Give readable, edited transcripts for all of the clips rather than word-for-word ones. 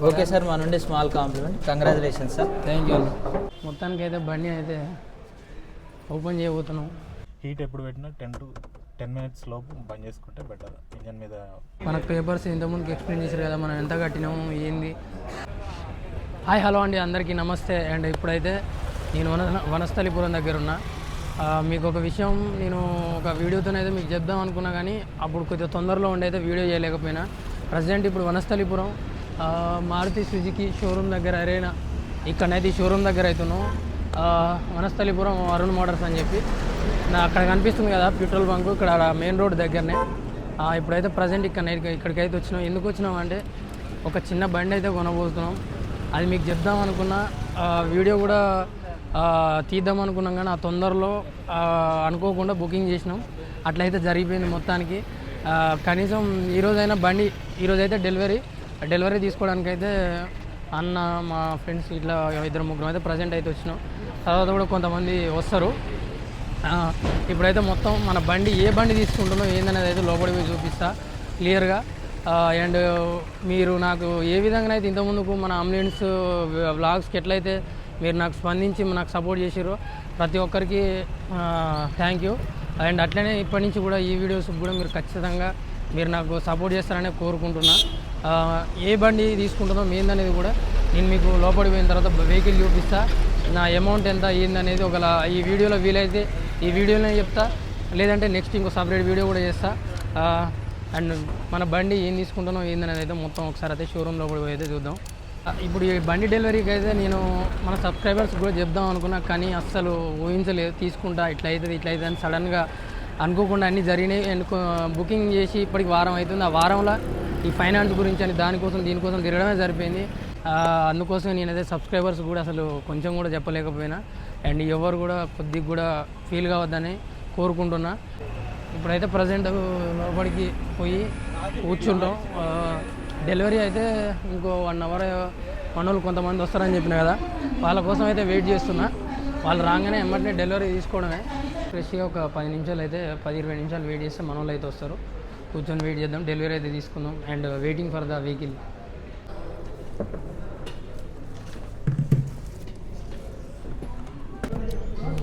Okay sir, మా నుండి small compliment. Congratulation sir. Thank you. మొత్తానికి అయితే బండి అయితే ఓపెన్ చేయబోతున్నాం. హీట్ ఎప్పుడు పెట్టినా 10 minutes లోపు బంద్ చేసుకుంటే బెటర్. ఇంజన్ మీద మనకు పేపర్స్ ఇంతకుముందుకు ఎక్స్ప్లెయిన్ చేశారు కదా, మనం ఎంత కట్టినాము ఏంది. హాయ్ హలో అండి, అందరికీ నమస్తే. అండ్ ఇప్పుడైతే నేను వనస్థలిపురం దగ్గర ఉన్నా. మీకు ఒక విషయం నేను ఒక వీడియోతోనైతే మీకు చెప్దాం అనుకున్నా, కానీ అప్పుడు కొద్దిగా తొందరలో ఉండైతే వీడియో చేయలేకపోయినా. ప్రజెంట్ ఇప్పుడు వనస్థలిపురం మారుతి సుజుకి షోరూమ్ దగ్గర అరేనా ఇక్కడనైతే ఈ షోరూమ్ దగ్గర అవుతున్నాం. వనస్థలిపురం అరుణ్ మోటార్స్ అని చెప్పి అక్కడ కనిపిస్తుంది కదా పెట్రోల్ బంక్, ఇక్కడ మెయిన్ రోడ్ దగ్గరనే. ఇప్పుడైతే ప్రజెంట్ ఇక్కడికైతే వచ్చినాం. ఎందుకు వచ్చినాం అంటే ఒక చిన్న బండి అయితే కొనబోతున్నాం. అది మీకు చెప్దాం అనుకున్నా, వీడియో కూడా తీద్దాం అనుకున్నాం, కానీ ఆ తొందరలో అనుకోకుండా బుకింగ్ చేసినాం. అట్లయితే జరిగిపోయింది మొత్తానికి. కనీసం ఈరోజైనా బండి ఈరోజైతే డెలివరీ తీసుకోవడానికి అయితే అన్న మా ఫ్రెండ్స్ ఇట్లా 2-3 అయితే ప్రజెంట్ అయితే వచ్చినాం. తర్వాత కూడా కొంతమంది వస్తారు. ఇప్పుడైతే మొత్తం మన బండి ఏ బండి తీసుకుంటున్నాం ఏందనేది అయితే లోపలికి పోయి చూపిస్తా క్లియర్గా. అండ్ మీరు నాకు ఏ విధంగా అయితే ఇంతకుముందుకు మన అంబులెన్స్ వ్లాగ్స్కి ఎట్లయితే మీరు నాకు స్పందించి నాకు సపోర్ట్ చేసారో ప్రతి ఒక్కరికి థ్యాంక్ యూ. అండ్ అట్లనే ఇప్పటి నుంచి కూడా ఈ వీడియోస్ కూడా మీరు ఖచ్చితంగా మీరు నాకు సపోర్ట్ చేస్తారనే కోరుకుంటున్నా. ఏ బండి తీసుకుంటున్నాం ఏందనేది కూడా నేను మీకు లోపలికి పోయిన తర్వాత వెహికల్ చూపిస్తా. నా అమౌంట్ ఎంత ఏందనేది ఒకలా ఈ వీడియోలో వీలైతే ఈ వీడియోలోనే చెప్తా, లేదంటే నెక్స్ట్ ఇంకో సపరేట్ వీడియో కూడా చేస్తా. అండ్ మన బండి ఏం తీసుకుంటున్నాం ఏందనేది అయితే మొత్తం ఒకసారి అయితే షోరూమ్ లోపలికి పోయి అయితే చూద్దాం. ఇప్పుడు ఈ బండి డెలివరీకి అయితే నేను మన సబ్స్క్రైబర్స్ కూడా చెప్దాం అనుకున్నా, కానీ అస్సలు ఊహించలేదు తీసుకుంటా ఇట్లా అవుతుంది అని సడన్గా అనుకోకుండా అన్నీ జరిగినాయి. అండ్ బుకింగ్ చేసి ఇప్పటికి వారం అవుతుంది. ఆ వారంలో ఈ ఫైనాన్స్ గురించి అని దీనికోసం తిరగడమే సరిపోయింది. అందుకోసం నేనైతే సబ్స్క్రైబర్స్ కూడా అసలు కొంచెం కూడా చెప్పలేకపోయినా. అండ్ ఎవరు కూడా కొద్దిగా కూడా ఫీల్ కావద్దని కోరుకుంటున్నా. ఇప్పుడైతే ప్రజెంట్ లోపలికి పోయి కూర్చుంటాం. డెలివరీ అయితే ఇంకో 1 hour మనోళ్ళు కొంతమంది వస్తారని చెప్పిన కదా, వాళ్ళ కోసం అయితే వెయిట్ చేస్తున్నా. వాళ్ళు రాగానే వెంటనే డెలివరీ తీసుకోవడమే. ఫ్రెష్గా ఒక 10 నిమిషాలు అయితే 10-20 నిమిషాలు వెయిట్ చేస్తే మనోళ్ళు అయితే వస్తారు. కూర్చొని వెయిట్ చేద్దాం, డెలివరీ అయితే తీసుకుందాం. And waiting for the vehicle.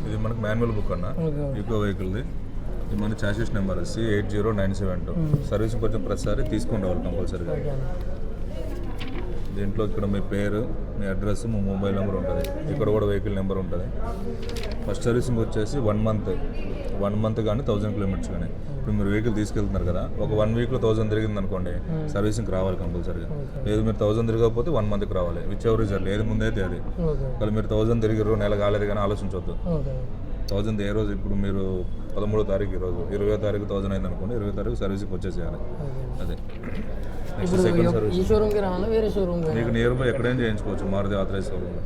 ఇది మనకు మాన్యువల్ బుక్ అన్న, ఈకో వెహికల్ది. ఇది మన చాసిస్ నెంబర్ వచ్చి 80972. సర్వీసింగ్ కొంచెం ప్రతిసారి తీసుకుంటే వాళ్ళు కంపల్సరీగా. దీంట్లో ఇక్కడ మీ పేరు, మీ అడ్రస్, మీ మొబైల్ నెంబర్ ఉంటుంది. ఇక్కడ కూడా వెహికల్ నెంబర్ ఉంటుంది. ఫస్ట్ సర్వీసింగ్ వచ్చేసి 1 month కానీ 1000 kilometers కానీ. ఇప్పుడు మీరు వెహికల్ తీసుకెళ్తున్నారు కదా, ఒక 1 weekలో 1000 తిరిగింది అనుకోండి, సర్వీసింగ్కి రావాలి కంపల్సరీగా. లేదు మీరు 1000 తిరగకపోతే 1 monthకి రావాలి. విచ్ ఎవర్ ఇస్ లేదు ముందైతే అది. ఒకవేళ మీరు 1000 తిరిగిరు, నెల కాలేదు కానీ ఆలోచించవద్దు. 1000 ఏ రోజు, ఇప్పుడు మీరు 13వ తారీఖు ఈరోజు, 20వ తారీఖు 1000 అయింది అనుకోండి, 20వ తారీఖు సర్వీసింగ్ వచ్చేసేయాలి. అదే నెక్స్ట్ సెకండ్ సర్వీస్ మీకు నియర్ బై ఎక్కడైనా చేయించుకోవచ్చు, Maruti authorise showroom.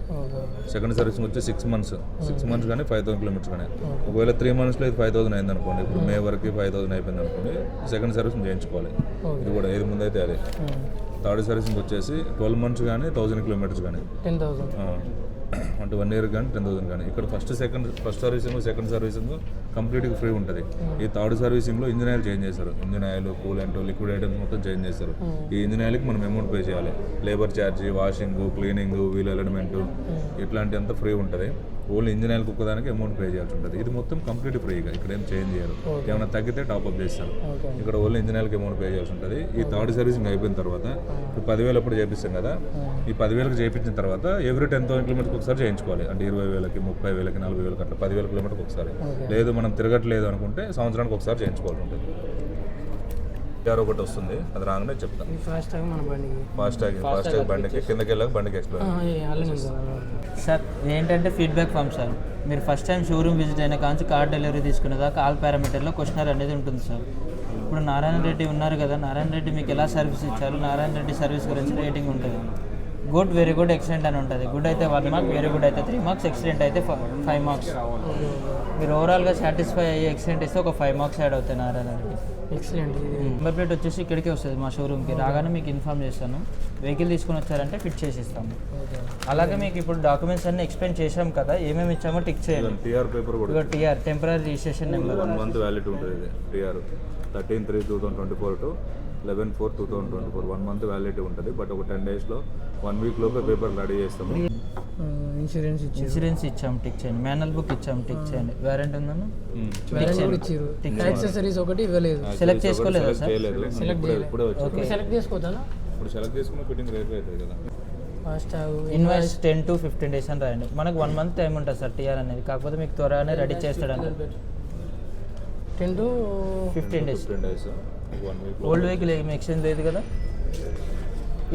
Second servicing వచ్చి 6 months కానీ 5000 kilometers కానీ. ఒకవేళ 3 monthsలో ఇది 5000 అయింది అనుకోండి, ఇప్పుడు మే వరకు 5000 అయిపోయింది అనుకోండి, సెకండ్ సర్వీసింగ్ చేయించుకోవాలి. ఇది కూడా ఏది ముందైతే అదే. థర్డ్ సర్వీసింగ్ వచ్చేసి 12 months కానీ 1000 kilometers కానీ, అంటే 1 year కానీ 10,000 కానీ. ఇక్కడ ఫస్ట్ సర్వీసింగ్ సెకండ్ సర్వీసింగ్ కంప్లీట్గా ఫ్రీ ఉంటుంది. ఈ థర్డ్ సర్వీసింగ్లో ఇంజిన్ ఆయిల్ చేంజ్ చేస్తారు. Engine oil, coolant, liquid items మొత్తం చేంజ్ చేస్తారు. ఈ ఇంజిన్ ఆయిల్కి మనం అమౌంట్ పే చేయాలి. Labour charge, washing, cleaning, wheel alignment ఇట్లాంటి అంతా ఫ్రీ ఉంటుంది. ఓన్లీ ఇంజిన్ ఆయిల్ కుక్కదానికి అమౌంట్ పే చేయాల్సి ఉంటుంది. ఇది మొత్తం కంప్లీట్ ఫ్రీగా, ఇక్కడ ఏం చేంజ్ చేయరు. ఏమైనా తగ్గితే టాప్అప్ చేస్తారు. ఇక్కడ ఓన్లీ ఇంజిన్ ఆయిల్కి అమౌంట్ పే చేయాల్సి ఉంటుంది. ఈ థర్డ్ సర్వీసింగ్ అయిపోయిన తర్వాత ఇప్పుడు 10,000 అప్పుడు చేపిస్తాం కదా, ఈ 10,000కి చేయించిన తర్వాత ఎవ్రీ 10,000 kilometers ఒకసారి చేయించుకోవాలి. అంటే 20,000కి, 30,000కి, 40,000కి అట్లా 10,000 kilometers ఒకసారి. లేదు మనం తిరగట్లేదు అనుకుంటే సంవత్సరానికి ఒకసారి చేయించుకోవాల్సి ఉంటుంది. ఒకటి వస్తుంది, అది రాగానే చెప్తాను. ఫాస్ట్ ట్యాగ్ బండికి కిందకి వెళ్ళాక బండికి ఎక్స్ప్లెయిన్. సార్ ఏంటంటే ఫీడ్బ్యాక్ ఫామ్ సార్. మీరు ఫస్ట్ టైం షోరూమ్ విజిట్ అయిన కానీ కార్ డెలివరీ తీసుకునేదాకా ఆల్ పారామీటర్లో క్వశ్చనర్ అనేది ఉంటుంది సార్. ఇప్పుడు నారాయణ రెడ్డి ఉన్నారు కదా, నారాయణ రెడ్డి మీకు ఎలా సర్వీస్ ఇచ్చారు, నారాయణ రెడ్డి సర్వీస్ గురించి రేటింగ్ ఉంటుంది. గుడ్, వెరీ గుడ్, ఎక్సలెంట్ అని ఉంటుంది. గుడ్ అయితే 1 mark, వెరీ గుడ్ అయితే 3 marks, ఎక్సలెంట్ అయితే 5 marks. మీరు ఓవరాల్గా సాటిస్ఫై అయ్యి ఎక్సలెంట్ ఇస్తే ఒక 5 marks యాడ్ అవుతాయి Narayana Reddy. Excellent. Number plate వచ్చేసి ఇక్కడికే వస్తుంది మా షోరూమ్కి. రాగానే మీకు ఇన్ఫామ్ చేస్తాను. వెహికల్ తీసుకొని వచ్చారంటే ఫిట్ చేసి ఇస్తాము. అలాగే మీకు ఇప్పుడు డాక్యుమెంట్స్ అన్ని ఎక్స్ప్లెయిన్ చేసాం కదా, ఏమేమి ఇచ్చామో టిక్ చేయాలి. టీఆర్ పేపర్ కూడా, temporary registration number 1 month valid ఉంటుంది. టీఆర్ 13/3/2024 to 11/4/2024 1 month వ్యాలిడిటీ ఉంటుంది. బట్ ఒక 10 daysలో 1 week లోపే పేపర్ రెడీ చేస్తాము. ఇన్సూరెన్స్ ఇన్సూరెన్స్ ఇచ్చాం, టిక్ చేయండి. మాన్యువల్ బుక్ ఇచ్చాం, టిక్ చేయండి. వారంటీ ఉందన్న, వారంటీ కూడా ఇచ్చారు. యాక్సెసరీస్ ఒకటి ఇవ్వలేదు. సెలెక్ట్ చేసుకోలేదా సార్? చేయలేదు. ఇప్పుడే వచ్చింది. సెలెక్ట్ చేసుకోవచ్చా? ఇప్పుడు సెలెక్ట్ చేసుకున్న ఫిట్టింగ్ రేట్ అవుతుంది కదా. ఫాస్ట్ ఇన్వాయిస్ 10 to 15 days అని రాయండి. మనకు 1 month టైం ఉంటుంది సార్ టీఆర్ అనేది. కాకపోతే మీకు త్వరగానే రెడీ చేస్తాడంట. 10 to 15 days. 15 days 1 week. Old vehicle ఏమి ఎక్స్చేంజ్ లేదు కదా.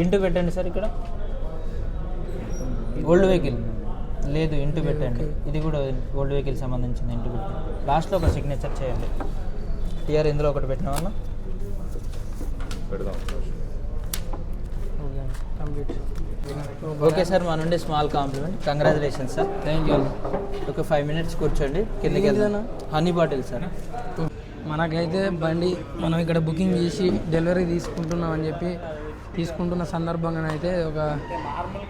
ఇంటూ పెట్టండి సార్, ఇక్కడ ఓల్డ్ వెహికల్ లేదు, ఇంటూ పెట్టండి. ఇది కూడా ఓల్డ్ వెహికల్ సంబంధించింది, ఇంటూ పెట్టండి. లాస్ట్లో ఒక సిగ్నేచర్ చేయండి. టీఆర్ ఇందులో ఒకటి పెట్టిన వల్ల పెడదాం. కంప్లీట్. ఓకే సార్, మా నుండి small compliment. Congratulations sir. Thank you. ఒక 5 minutes కూర్చోండి, కిందకి వెళ్దాం. Honey bottle sir. మనకైతే బండి మనం ఇక్కడ బుకింగ్ చేసి డెలివరీ తీసుకుంటున్నామని చెప్పి తీసుకుంటున్న సందర్భంగానైతే ఒక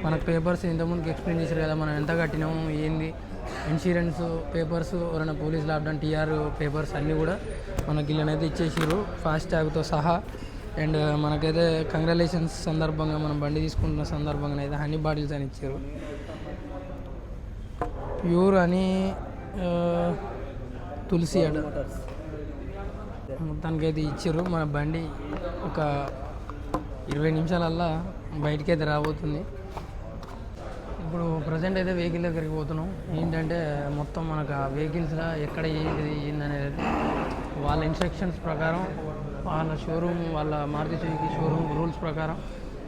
మనకు పేపర్స్ ఇంతకుముందుకు ఎక్స్ప్లెయిన్ చేశారు కదా, మనం ఎంత కట్టినాము ఏంది, ఇన్సూరెన్స్ పేపర్స్, ఎవరైనా పోలీస్ లాప్టాప్, టీఆర్ పేపర్స్ అన్నీ కూడా మనకి వీళ్ళనైతే ఇచ్చేసారు ఫాస్ట్ ట్యాగ్తో సహా. అండ్ మనకైతే కంగ్రాచులేషన్స్ సందర్భంగా మనం బండి తీసుకుంటున్న సందర్భంగా అయితే హనీ బాటిల్స్ అని ఇచ్చారు. ప్యూర్ అని తులసి అడ మొత్తానికైతే ఇచ్చారు. మన బండి ఒక 20 నిమిషాలల్లా బయటికైతే రాబోతుంది. ఇప్పుడు ప్రజెంట్ అయితే వెహికల్ దగ్గరికి పోతున్నాం. ఏంటంటే మొత్తం మనకు ఆ వెహికల్స్లో ఎక్కడ ఏంటిది ఏందనేది వాళ్ళ ఇన్స్ట్రక్షన్స్ ప్రకారం, వాళ్ళ షోరూమ్, వాళ్ళ మారుతి సుజుకి షోరూమ్ రూల్స్ ప్రకారం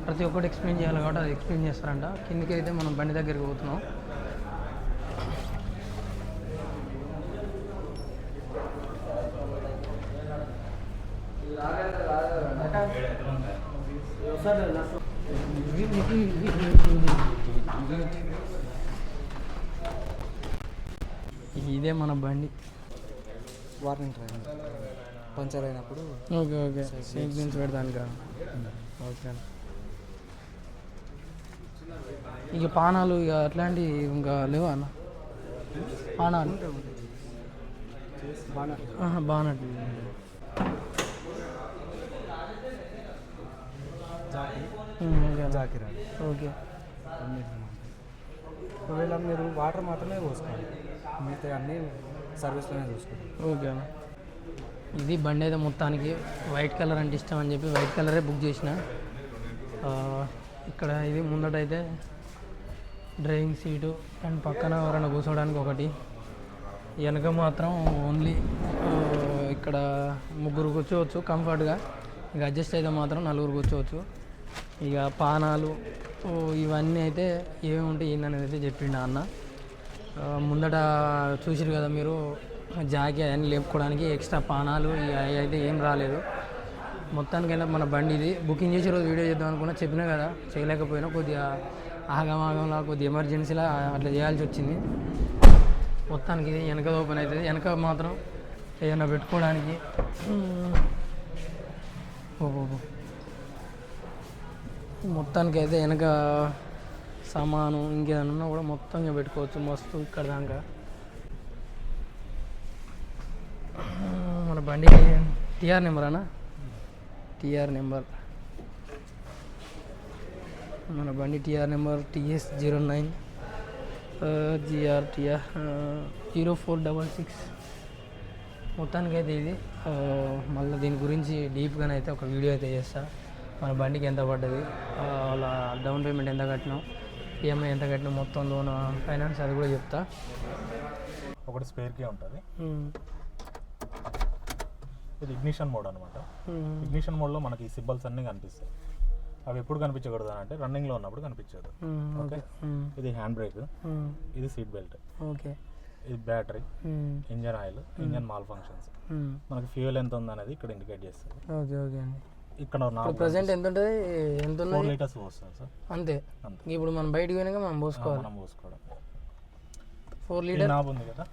ప్రతి ఒక్కటి ఎక్స్ప్లెయిన్ చేయాలి కాబట్టి అది ఎక్స్ప్లెయిన్ చేస్తారంట. కిందకి అయితే మనం బండి దగ్గరికి పోతున్నాం. ఇదే మన బండి. వార్నింగ్ ట్రైన్ పంచర్ అయినప్పుడు ఓకే ఓకే సీక్వెన్స్ పెడతాను. ఓకే. ఇక పానాలు ఇక అట్లాంటివి ఇంకా లేవా అన్న? పానాలు బానట్ జాకిరా ఓకే. ఒకవేళ మీరు వాటర్ మాత్రమే పోసుకోండి, మిగతా అన్నీ సర్వీస్లోనే చూసుకోండి. ఓకే అన్న. ఇది బండి అయితే మొత్తానికి వైట్ కలర్ అంటే ఇష్టం అని చెప్పి వైట్ కలరే బుక్ చేసిన. ఇక్కడ ఇది ముందటైతే డ్రైవింగ్ సీటు అండ్ పక్కన ఎవరైనా కూర్చోవడానికి ఒకటి, వెనక మాత్రం ఓన్లీ ఇక్కడ 3 కూర్చోవచ్చు కంఫర్ట్గా. ఇక అడ్జస్ట్ అయితే మాత్రం 4 కూర్చోవచ్చు. ఇక పానాలు ఇవన్నీ అయితే ఏమేమి ఉంటాయి ఏందనేది అయితే చెప్పిండు అన్న. ముందట చూసిరు కదా మీరు, జాకి అవన్నీ లేపుకోవడానికి ఎక్స్ట్రా పానాలు అవి అయితే ఏం రాలేదు. మొత్తానికైనా మన బండి ఇది బుకింగ్ చేసే రోజు వీడియో చేద్దాం అనుకున్నా, చెప్పినా కదా చేయలేకపోయినా, కొద్దిగా ఆగమాగంలా కొద్దిగా ఎమర్జెన్సీలా అట్లా చేయాల్సి వచ్చింది. మొత్తానికి ఇది వెనక ఓపెన్ అవుతుంది. వెనక మాత్రం ఏదైనా పెట్టుకోవడానికి మొత్తానికి అయితే వెనక సామాను ఇంకేదైనా ఉన్నా కూడా మొత్తంగా పెట్టుకోవచ్చు. మస్తు ఇక్కడ దాకా మన బండి టీఆర్ నెంబర్ అన్న, టీఆర్ నెంబర్ మన బండి టీఆర్ నెంబర్ TS09 GRTR 0466. మొత్తానికి అయితే ఇది మళ్ళీ దీని గురించి డీప్గానే అయితే ఒక వీడియో అయితే చేస్తా. మన బండికి ఎంత పడ్డది, వాళ్ళ డౌన్ పేమెంట్ ఎంత కట్టినాం, ఈఎంఐ ఎంత కట్టినాం, మొత్తం లోన్ ఫైనాన్స్ అది కూడా చెప్తా. ఒకటి స్పేర్కే ఉంటుంది. ఇది ఇగ్నిషన్ మోడ్ అనమాట. ఇగ్నిషన్ మోడ్లో మనకి సింబల్స్ అన్నీ కనిపిస్తాయి. అవి ఎప్పుడు కనిపించకూడదు అంటే రన్నింగ్లో ఉన్నప్పుడు కనిపించదు. ఓకే. ఇది హ్యాండ్ బ్రేక్, ఇది సీట్ బెల్ట్, ఓకే, ఇది battery, engine oil, engine mall functions, మనకి ఫ్యూయల్ ఎంత ఉంది అనేది ఇక్కడ ఇండికేట్ చేస్తుంది. ఓకే ఓకే అండి. ఇక్కడ ప్రజెంట్ ఎంత ఉంటుంది, ఎంత 4 లీటర్స్ పోస్తుంది సార్. అంతే. ఇప్పుడు మనం బయటికి పోయినాక మనం పోసుకోవాలి. మనం పోసుకోవడం 4 లీటర్ నాబ్ ఉంది కదా,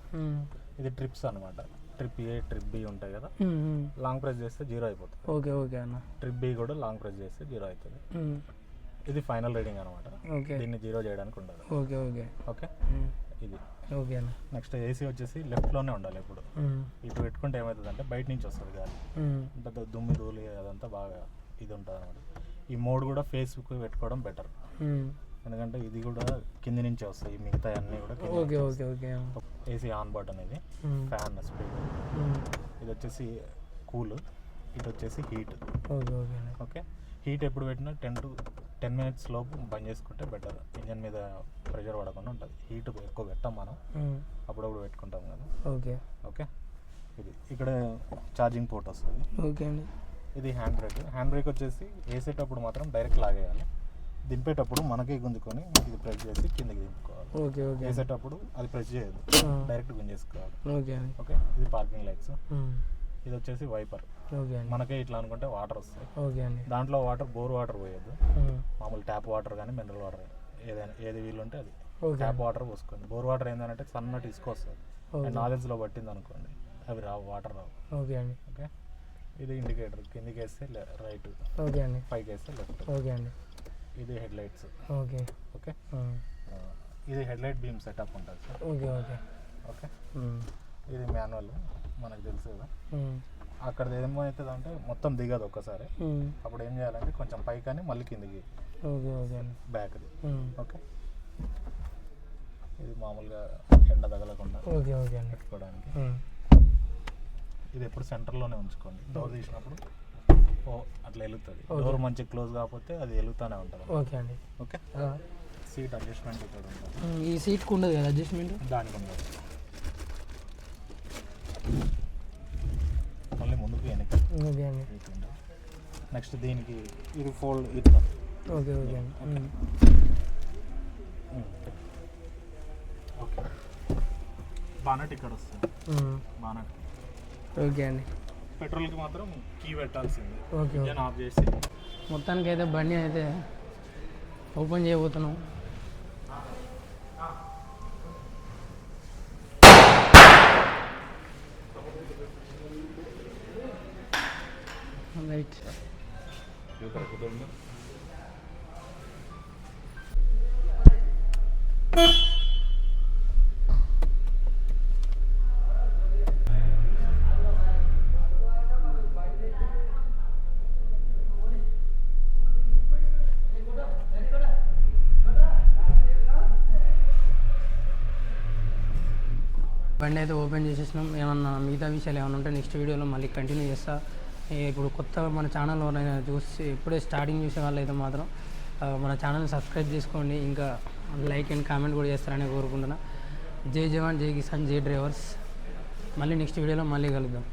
ఇది ట్రిప్స్ అనమాట. ట్రిప్ ఏ, ట్రిప్ బి ఉంటాయి కదా, లాంగ్ ప్రెస్ చేస్తే 0 అయిపోతుంది. ఓకే ఓకే అన్న. ట్రిప్ బి కూడా లాంగ్ ప్రెస్ చేస్తే 0 అవుతుంది. ఇది ఫైనల్ రీడింగ్ అనమాట. ఓకే. దీన్ని 0 చేయడానికి ఉండదు. Okay okay okay. ఇది ఓకే అన్న. నెక్స్ట్ ఏసీ వచ్చేసి లెఫ్ట్లోనే ఉండాలి ఎప్పుడు. ఇటు పెట్టుకుంటే ఏమవుతుంది అంటే బయట నుంచి వస్తుంది గాలి, పెద్ద దుమ్మి ధూళి అదంతా బాగా ఇది ఉంటుంది అనమాట. ఈ మోడ్ కూడా ఫేస్బుక్ పెట్టుకోవడం బెటర్, ఎందుకంటే ఇది కూడా కింది నుంచి వస్తాయి, మిగతా అన్నీ కూడా okay okay okay. AC on button, ఇది ఫ్యాన్ స్పీడ్, ఇది వచ్చేసి కూల్, ఇది వచ్చేసి heat. Okay okay okay, heat ఎప్పుడు పెట్టినా 10 minutes లోపు బంద్ చేసుకుంటే బెటర్, ఇంజన్ మీద ప్రెషర్ పడకుండా ఉంటుంది. హీట్ ఎక్కువ పెట్టాం మనం, అప్పుడప్పుడు పెట్టుకుంటాం కదా. ఓకే ఓకే, ఇది ఇక్కడ ఛార్జింగ్ పోర్ట్ వస్తుంది. ఓకే అండి. ఇది హ్యాండ్ బ్రేక్. హ్యాండ్ బ్రేక్ వచ్చేసి వేసేటప్పుడు మాత్రం డైరెక్ట్ లాగేయాలి, దింపేటప్పుడు మనకే గుంజుకొని ఇది ప్రెస్ చేసి కిందకి దింపుకోవాలి. Okay okay. వేసేటప్పుడు అది ప్రెస్ చేయదు, డైరెక్ట్ గుంజేసుకోవాలి. ఓకే అండి. ఓకే, ఇది పార్కింగ్ లైట్స్. ఇది వచ్చేసి వైపర్. ఓకే అండి. మనకే ఇట్లా అనుకుంటే వాటర్ వస్తాయి. ఓకే అండి. దాంట్లో వాటర్ బోర్ వాటర్ పోయొద్దు, మామూలు ట్యాప్ వాటర్ కానీ మినరల్ వాటర్ ఏదైనా ఏది వీలుంటే అది ట్యాప్ వాటర్ పోసుకోండి. బోర్ వాటర్ ఏంటంటే సన్నటి ఇసుక వస్తుంది, నాలెడ్జ్లో పట్టింది అనుకోండి అవి రావు, వాటర్ రావు. ఓకే అండి. ఓకే, ఇది ఇండికేటర్, కిందికి వేస్తే రైట్, ఓకే అండి. పైకి వేస్తే లెఫ్ట్. ఓకే అండి. ఇది హెడ్ లైట్స్. ఓకే ఓకే, ఇది హెడ్ లైట్ బీమ్ సెటప్ ఉంటుంది సార్. ఓకే ఓకే ఓకే, ఇది మాన్యువల్, మనకు తెలుసు కదా. అక్కడ ఏమవుతుంది అంటే మొత్తం దిగదు ఒక్కసారి, అప్పుడు ఏం చేయాలంటే కొంచెం పైకి మళ్ళీ కిందికి. Okay okay. బ్యాక్ది. ఓకే, ఇది మామూలుగా ఎండ తగలకుండా ఓకే ఓకే అండి పెట్టుకోవడానికి. ఇది ఎప్పుడు సెంటర్లోనే ఉంచుకోండి, డోర్ తీసినప్పుడు అట్లా వెలుగుతుంది. డోర్ మంచి క్లోజ్ కాకపోతే అది వెలుగుతూనే ఉంటుంది. ఓకే అండి. ఓకే, సీట్ అడ్జస్ట్మెంట్ ఇక్కడ ఉంటుంది. ఈ సీట్కి ఉండదు కదా అడ్జస్ట్మెంట్? దానికి ఉండదు, మళ్ళీ ముందుకు వెనక్కి. ఓకే అండి. నెక్స్ట్ దీనికి ఇది ఫోల్డ్ ఇట్లా. ఓకే ఓకే అండి. ఓకే, బానట్ ఇక్కడ వస్తుంది. బానట్ ఓకే అండి. పెట్రోల్కి మాత్రం కీ పెట్టాల్సింది. ఓకే, ఇంజన్ ఆఫ్ చేసి మొత్తానికి అయితే బండి అయితే ఓపెన్ చేయబోతున్నాం. రైట్. బండి అయితే ఓపెన్ చేసేసినాం. ఏమన్నా మిగతా విషయాలు ఏమైనా ఉంటే నెక్స్ట్ వీడియోలో మళ్ళీ కంటిన్యూ చేస్తా. ఇప్పుడు కొత్త మన ఛానల్ ఎవరైనా చూసి ఇప్పుడే స్టార్టింగ్ చూసే వాళ్ళు అయితే మాత్రం మన ఛానల్ని సబ్స్క్రైబ్ చేసుకోండి, ఇంకా లైక్ అండ్ కామెంట్ కూడా చేస్తారని కోరుకుంటున్నా. జై జవాన్, జై కిసాన్, జై డ్రైవర్స్. మళ్ళీ నెక్స్ట్ వీడియోలో మళ్ళీ కలుద్దాం.